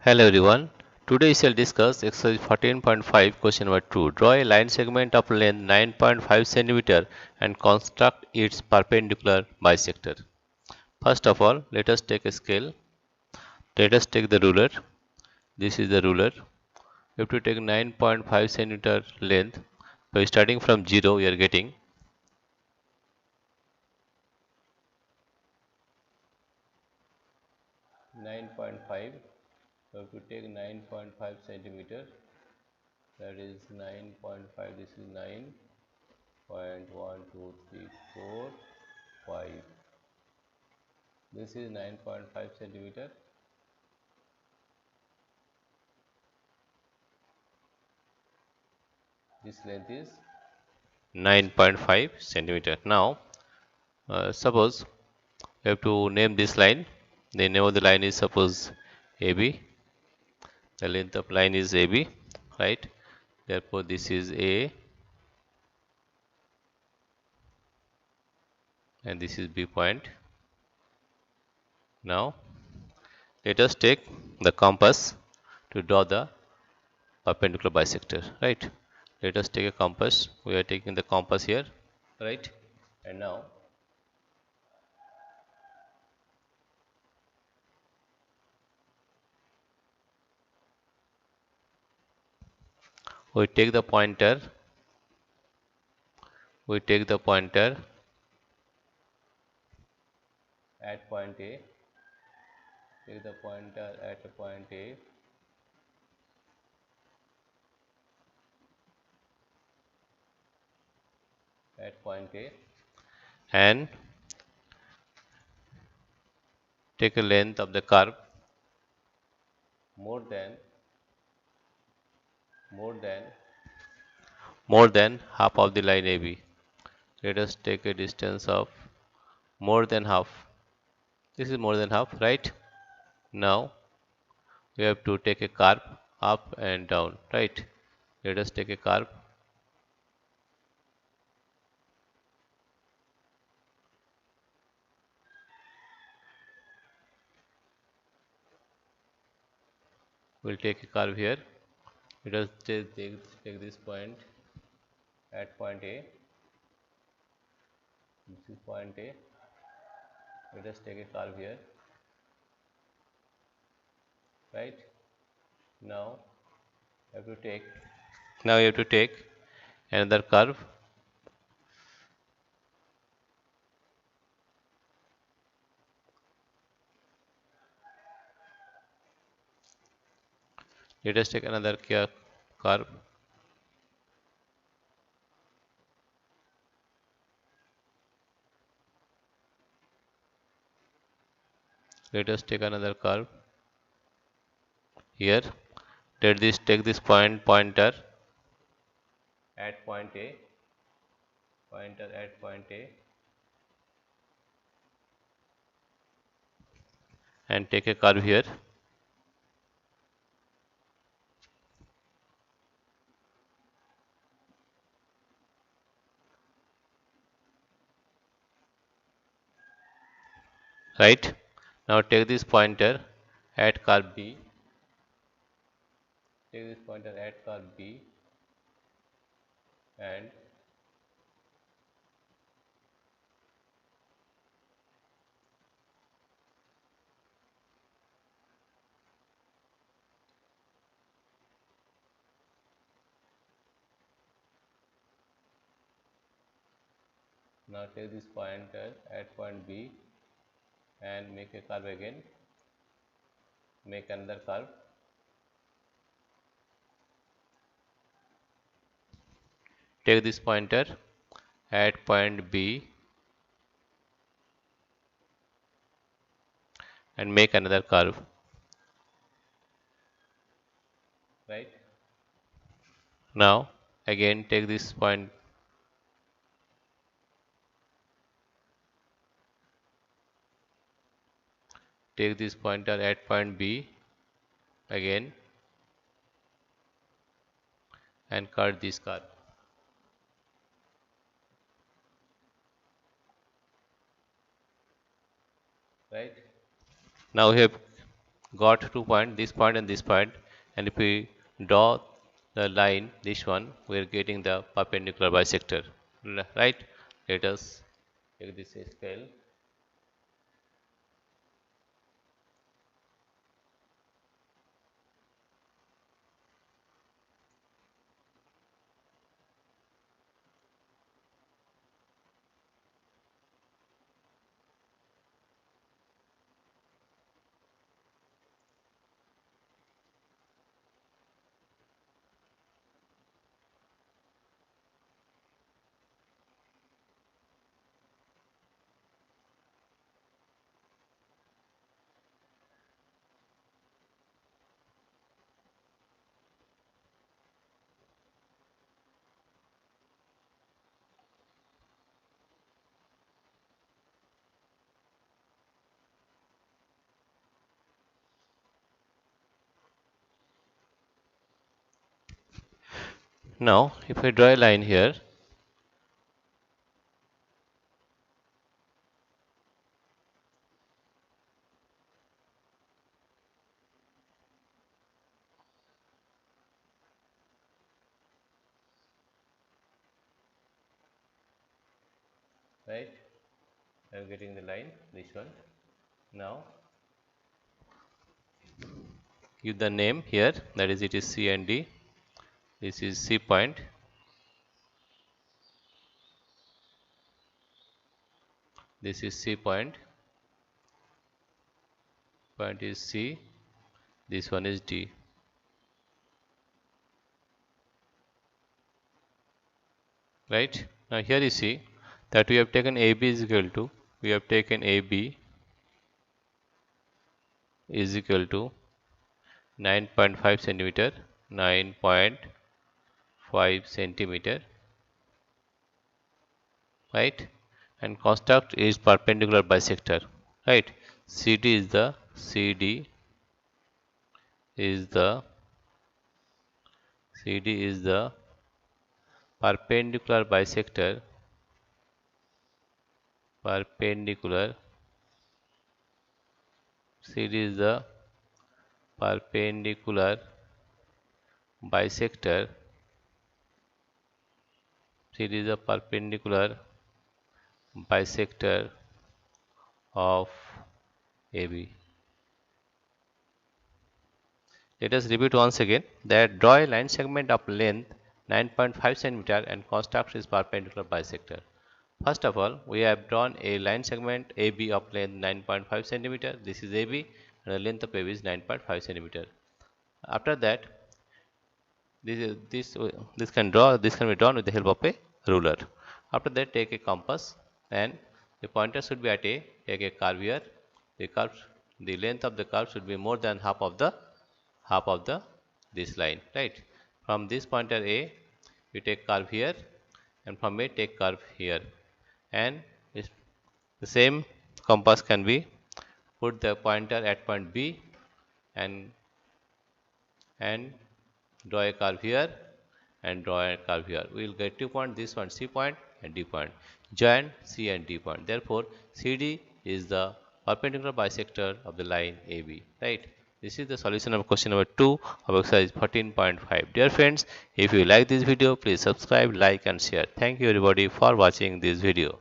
Hello everyone. Today we shall discuss exercise 14.5 question number 2. Draw a line segment of length 9.5 cm and construct its perpendicular bisector. First of all, let us take a scale. Let us take the ruler. This is the ruler. We have to take 9.5 cm length. So starting from 0 we are getting 9.5. We have to take 9.5 centimeter. That is 9.5. This is 9.1, 2, 3, 4, 5. This is 9.5 centimeter. This length is 9.5 centimeter. Now, suppose you have to name this line. The name of the line is suppose AB. The length of line is AB, right? Therefore, this is A and this is B point. Now, let us take the compass to draw the perpendicular bisector, right? Let us take a compass. We are taking the compass here, right? And now we take the pointer. We take the pointer at point A. Take the pointer at point A. At point A and take a length of the curve more than more than half of the line AB. Let us take a distance of more than half. This is more than half, right? Now we have to take a curve up and down, right? Let us take a curve. We'll take a curve here. Let us take this point at point A. This is point A. Let us take a curve here, right? Now you have to take another curve. Let us take another curve. Let us take another curve here. Take this pointer at point A. Pointer at point A and take a curve here. Right? Now take this pointer at curve B. Take this pointer at curve B and now take this pointer at point B and make a curve again. Make another curve. Take this pointer at point B and make another curve, right? Now again take this pointer at point B again and cut this curve, right? Now we have got 2 points, this point and this point, and if we draw the line, this one, we are getting the perpendicular bisector, right? Let us take this scale. Now, if I draw a line here, right? I am getting the line, this one. Now, give the name here, that is, it is C and D. This is C point. This is C point. Point is C. This one is D. Right? Now here you see that we have taken AB is equal to, we have taken AB is equal to 9.5 centimeter, 9.5 centimeter, right? And construct is perpendicular bisector, right? CD is the CD is the CD is the perpendicular bisector, perpendicular. CD is the perpendicular bisector. CD is a perpendicular bisector of AB. Let us repeat once again that draw a line segment of length 9.5 centimeter and construct its perpendicular bisector. First of all, we have drawn a line segment AB of length 9.5 centimeter. This is AB and the length of AB is 9.5 centimeter. After that, this can be drawn with the help of a ruler. After that, take a compass and the pointer should be at A. Take a curve here. The length of the curve should be more than half of the this line, right? From this pointer A, we take curve here, and from A take curve here, and the same compass can be put the pointer at point B and draw a curve here and draw a curve here. We will get 2 points, this one C point and D point. Join C and D point. Therefore, CD is the perpendicular bisector of the line AB, right? This is the solution of question number 2 of exercise 14.5. Dear friends, if you like this video, please subscribe, like and share. Thank you everybody for watching this video.